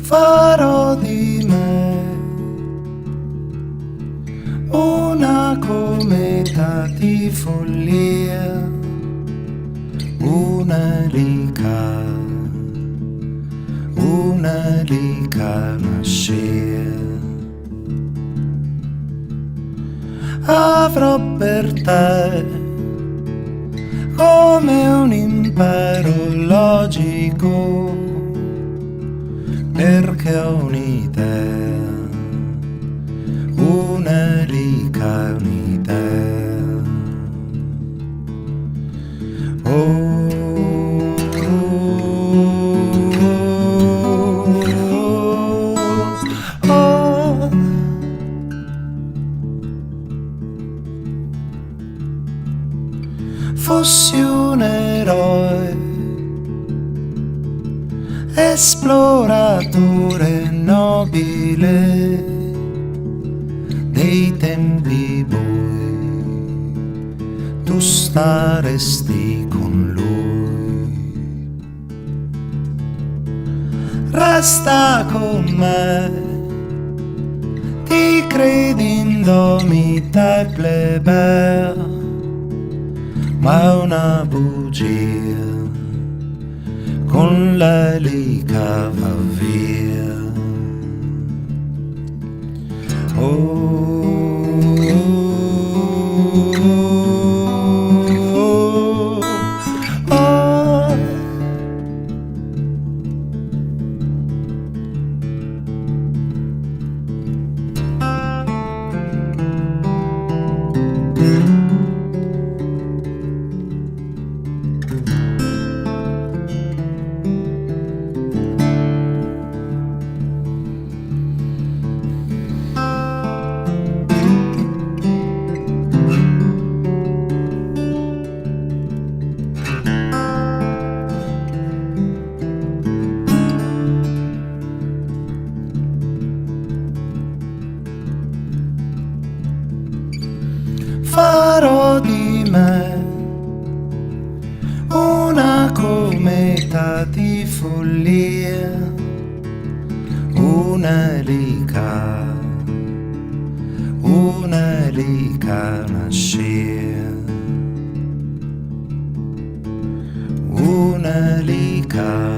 Farò di me una cometa di follia, una lica nascere. Avrò per te come un impero logico, perché ho un'idea, una lica un'idea. Oh. Fossi un eroe, esploratore nobile dei tempi bui, tu staresti con lui. Resta con me, ti credi indomita e plebea, ma è una bugia, con la lica va via. Farò di me una cometa di follia, una lica nascere, una lica